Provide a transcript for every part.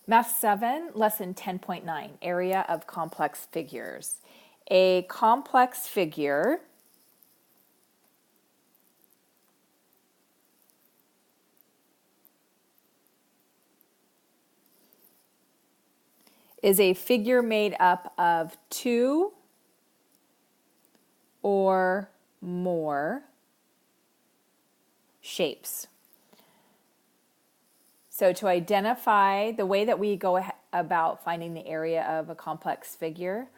Math 7, Lesson 10.9, Area of Complex Figures. A complex figure is a figure made up of two or more shapes. So to identify, the way that we go about finding the area of a complex figure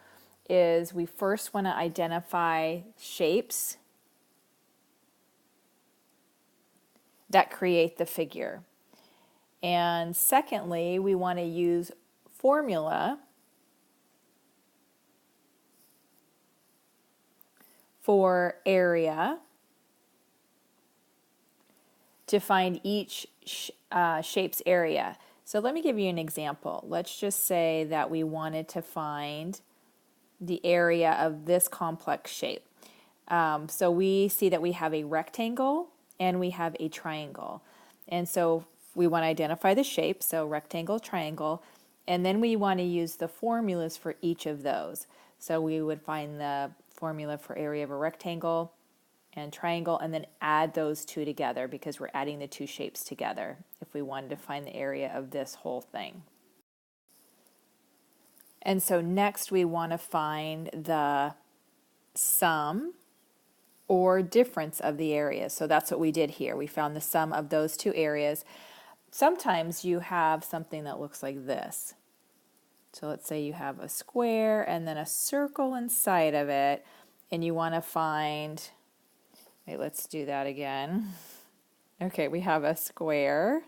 is we first want to identify shapes that create the figure. And secondly, we want to use formula for area to find each shape's area. So let me give you an example. Let's just say that we wanted to find the area of this complex shape. So we see that we have a rectangle and we have a triangle. And so we want to identify the shape, so rectangle, triangle, and then we want to use the formulas for each of those. So we would find the formula for area of a rectangle and triangle, and then add those two together because we're adding the two shapes together if we wanted to find the area of this whole thing. And so next we want to find the sum or difference of the areas. So that's what we did here. We found the sum of those two areas. Sometimes you have something that looks like this. So let's say you have a square and then a circle inside of it, and you want to find, wait, let's do that again. Okay, we have a square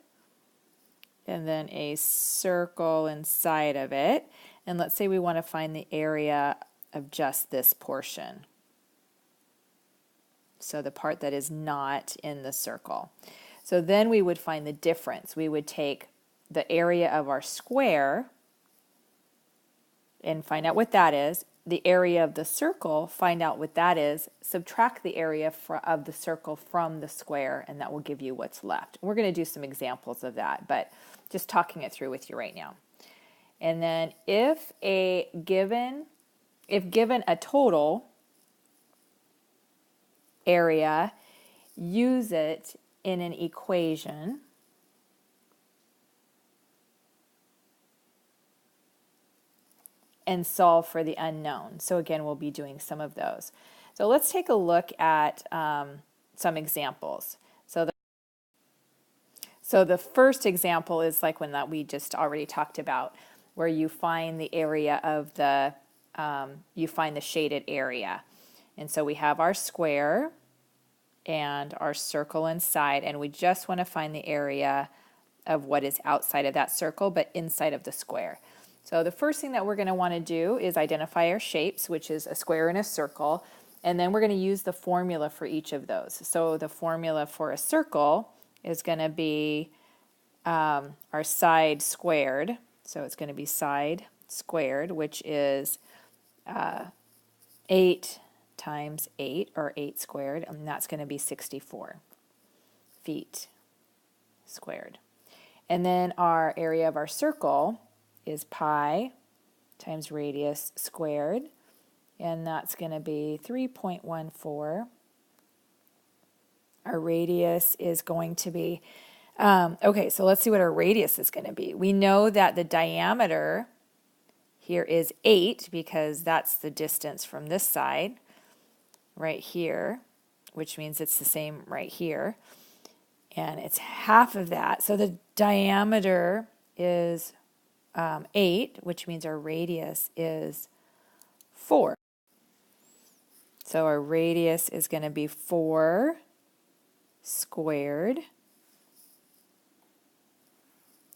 and then a circle inside of it. And let's say we want to find the area of just this portion. So the part that is not in the circle. So then we would find the difference. We would take the area of our square and find out what that is. The area of the circle, find out what that is. Subtract the area of the circle from the square, and that will give you what's left. We're going to do some examples of that, but just talking it through with you right now. And then if given a total area, use it in an equation and solve for the unknown. So again, we'll be doing some of those. So let's take a look at some examples. So the first example is like one that we just already talked about, where you find the area of the, you find the shaded area. And so we have our square and our circle inside, and we just want to find the area of what is outside of that circle, but inside of the square. So the first thing that we're going to want to do is identify our shapes, which is a square and a circle, and then we're going to use the formula for each of those. So the formula for a circle is going to be our side squared. So it's going to be side squared, which is 8 times 8, or 8 squared, and that's going to be 64 feet squared. And then our area of our circle is pi times radius squared, and that's going to be 3.14. Our radius is going to be, okay, so let's see what our radius is going to be. We know that the diameter here is 8 because that's the distance from this side right here, which means it's the same right here, and it's half of that. So the diameter is 8, which means our radius is 4. So our radius is going to be 4 squared,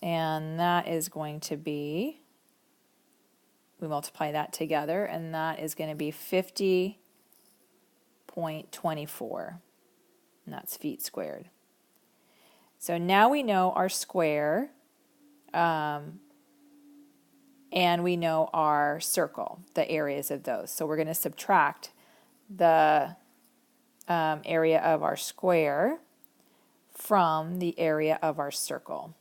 and that is going to be, we multiply that together, and that is going to be 50.24, and that's feet squared. So now we know our square, and we know our circle, the areas of those. So we're going to subtract the area of our square from the area of our circle.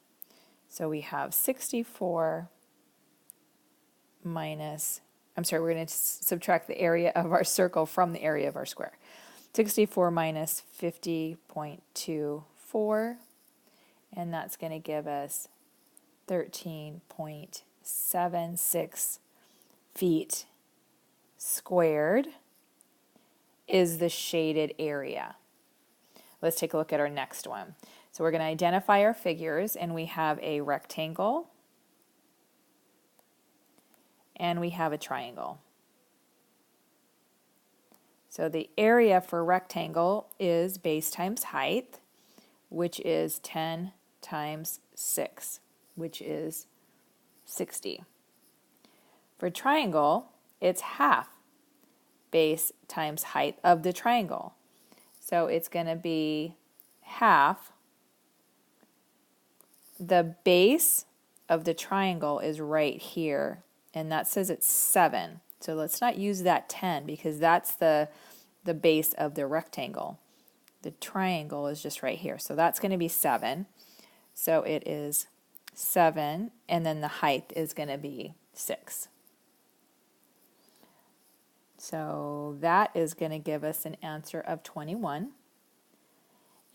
So we have 64 minus, I'm sorry, we're going to subtract the area of our circle from the area of our square. 64 minus 50.24, and that's going to give us 13.76 feet squared is the shaded area. Let's take a look at our next one. So we're going to identify our figures, and we have a rectangle and we have a triangle. So the area for rectangle is base times height, which is 10 times 6, which is 60. For triangle, it's half base times height of the triangle. So it's going to be half. The base of the triangle is right here, and that says it's 7. So let's not use that 10 because that's the base of the rectangle. The triangle is just right here. So that's going to be 7. So it is 7, and then the height is going to be 6. So that is going to give us an answer of 21.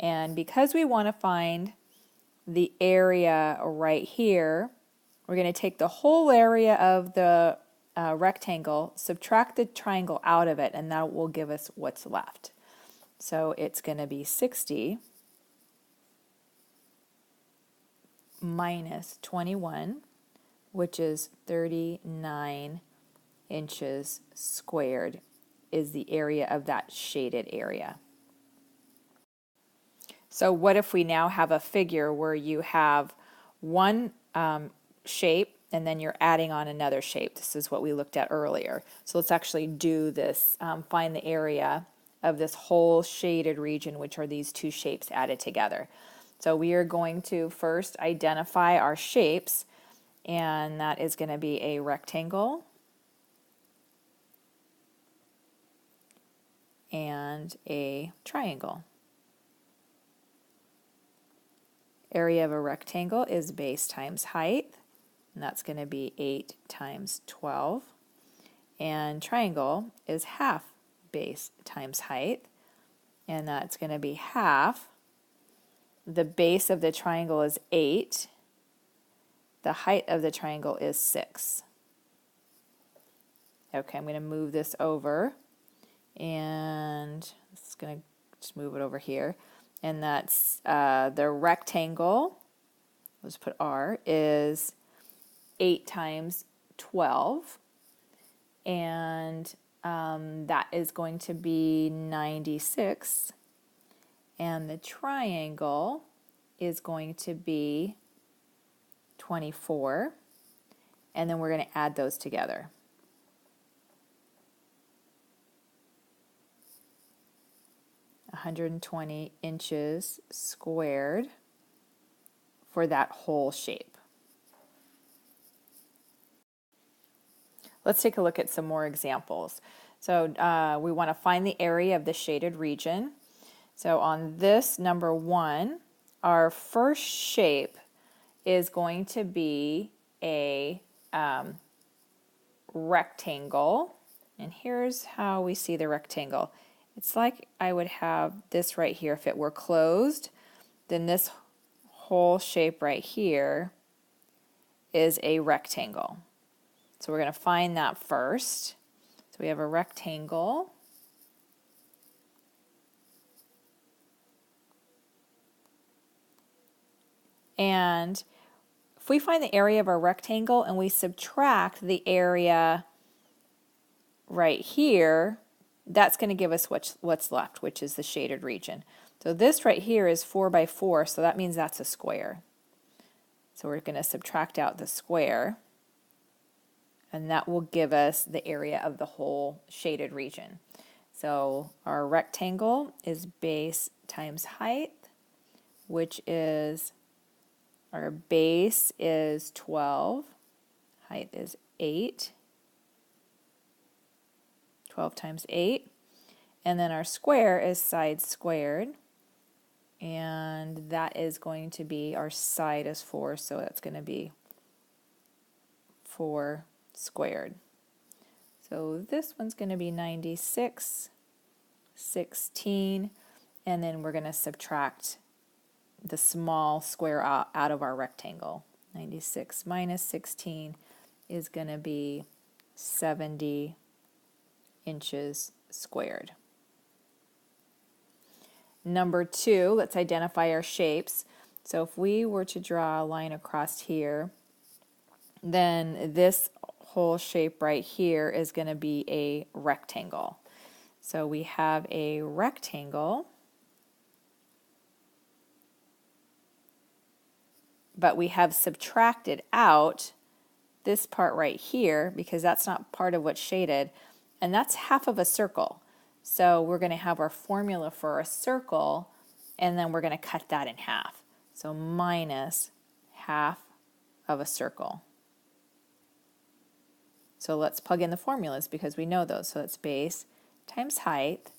And because we want to find the area right here, we're going to take the whole area of the rectangle, subtract the triangle out of it, and that will give us what's left. So it's going to be 60 minus 21, which is 39 inches squared, is the area of that shaded area. So what if we now have a figure where you have one shape and then you're adding on another shape? This is what we looked at earlier. So let's actually do this, find the area of this whole shaded region, which are these two shapes added together. So we are going to first identify our shapes, and that is going to be a rectangle and a triangle. Area of a rectangle is base times height, and that's going to be 8 times 12. And triangle is half base times height, and that's going to be half. The base of the triangle is 8. The height of the triangle is 6. Okay, I'm going to move this over, and it's going to just move it over here. And that's the rectangle, let's put R, is 8 times 12. And that is going to be 96. And the triangle is going to be 24. And then we're going to add those together. (120 inches squared for that whole shape. Let's take a look at some more examples. So we want to find the area of the shaded region. So on this number 1, our first shape is going to be a rectangle. And here's how we see the rectangle. It's like I would have this right here. If it were closed, then this whole shape right here is a rectangle. So we're going to find that first. So we have a rectangle. And if we find the area of our rectangle and we subtract the area right here, that's going to give us what's left, which is the shaded region. So this right here is 4 by 4, so that means that's a square. So we're going to subtract out the square, and that will give us the area of the whole shaded region. So our rectangle is base times height, which is, our base is 12, height is 8. 12 times 8, and then our square is side squared, and that is going to be, our side is 4, so that's going to be 4 squared. So this one's going to be 96, 16, and then we're going to subtract the small square out of our rectangle. 96 minus 16 is going to be 70 inches squared. Number 2, let's identify our shapes. So if we were to draw a line across here, then this whole shape right here is going to be a rectangle. So we have a rectangle, but we have subtracted out this part right here because that's not part of what's shaded, and that's half of a circle. So we're going to have our formula for a circle, and then we're going to cut that in half. So minus half of a circle. So let's plug in the formulas because we know those. So it's base times height,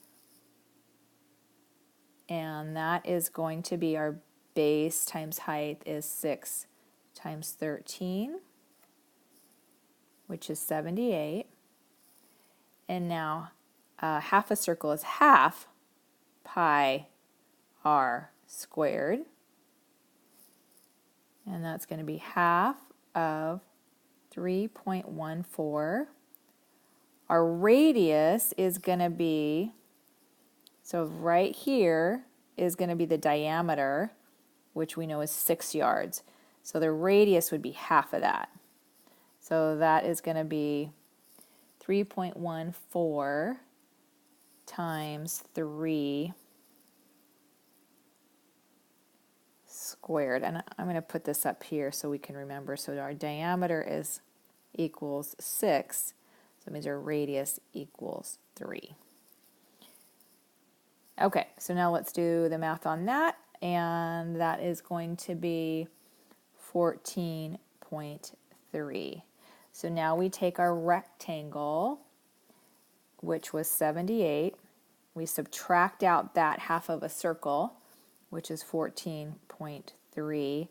and that is going to be our base times height is 6 times 13, which is 78. And now half a circle is half pi r squared, and that's going to be half of 3.14. Our radius is going to be, so right here is going to be the diameter, which we know is 6 yards. So the radius would be half of that. So that is going to be 3.14 times 3 squared. And I'm going to put this up here so we can remember. So our diameter is equals 6. So that means our radius equals 3. Okay, so now let's do the math on that. And that is going to be 14.3. So now we take our rectangle, which was 78. We subtract out that half of a circle, which is 14.3,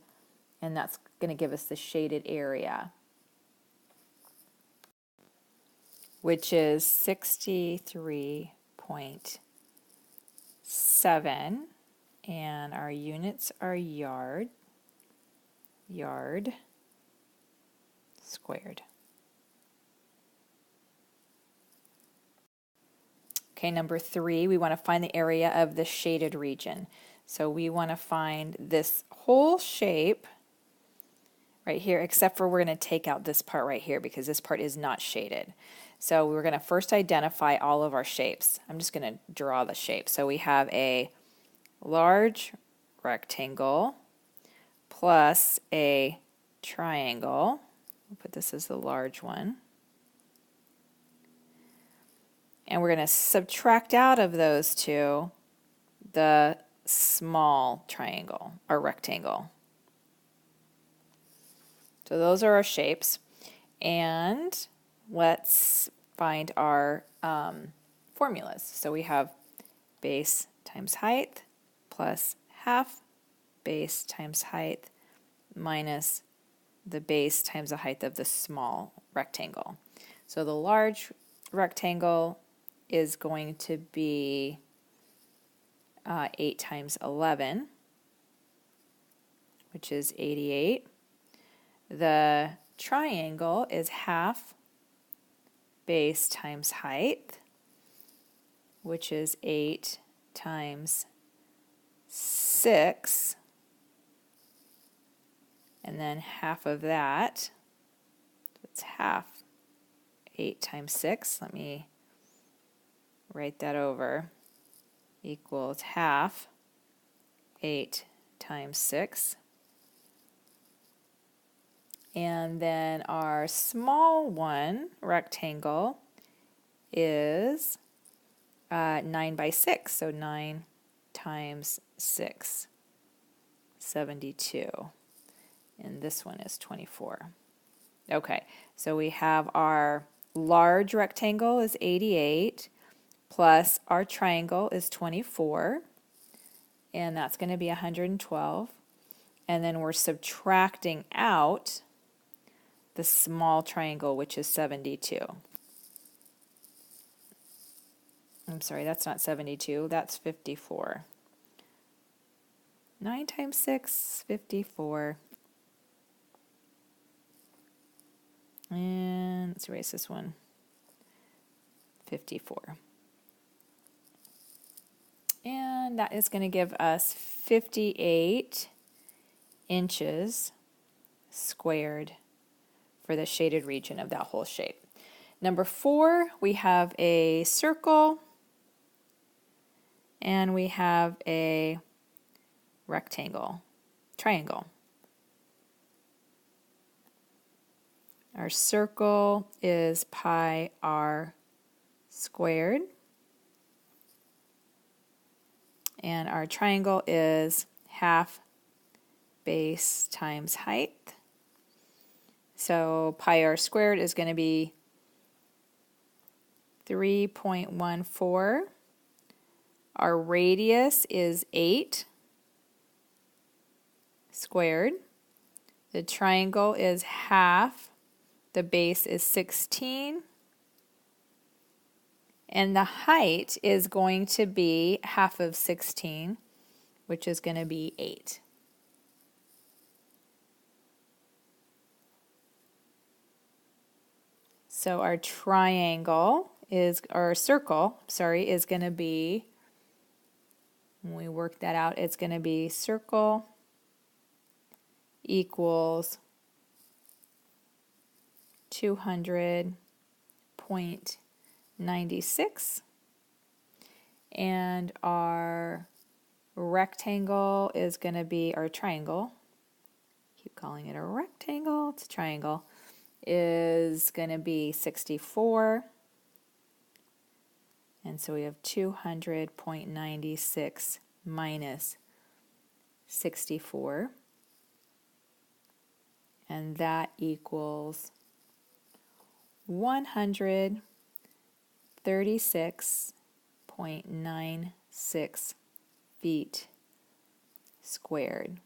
and that's going to give us the shaded area, which is 63.7, and our units are yard squared. Okay, number 3, we want to find the area of the shaded region. So we want to find this whole shape right here, except for we're going to take out this part right here because this part is not shaded. So we're going to first identify all of our shapes. I'm just going to draw the shape. So we have a large rectangle plus a triangle. We'll put this as the large one. And we're going to subtract out of those two the small triangle or rectangle. So those are our shapes. And let's find our formulas. So we have base times height plus half base times height minus the base times the height of the small rectangle. So the large rectangle is going to be 8 times 11, which is 88. The triangle is half base times height, which is 8 times 6, and then half of that, so it's half 8 times 6. Let me write that over, equals half 8 times 6. And then our small one, rectangle, is 9 by 6. So 9 times 6, 72. And this one is 24. Okay, so we have our large rectangle is 88, plus our triangle is 24, and that's going to be 112. And then we're subtracting out the small triangle, which is 72. I'm sorry, that's not 72, that's 54. 9 times 6, 54. And let's erase this one. 54. And that is going to give us 58 inches squared for the shaded region of that whole shape. Number 4, we have a circle and we have a triangle. Our circle is pi r squared, and our triangle is half base times height. So pi r squared is going to be 3.14. Our radius is 8 squared. The triangle is half. The base is 16. And the height is going to be half of 16, which is going to be 8. So our circle is going to be, when we work that out, it's going to be circle equals 200.96, and our rectangle is going to be, our triangle, keep calling it a rectangle, it's a triangle, is going to be 64. And so we have 200.96 minus 64. And that equals 136.96 feet squared.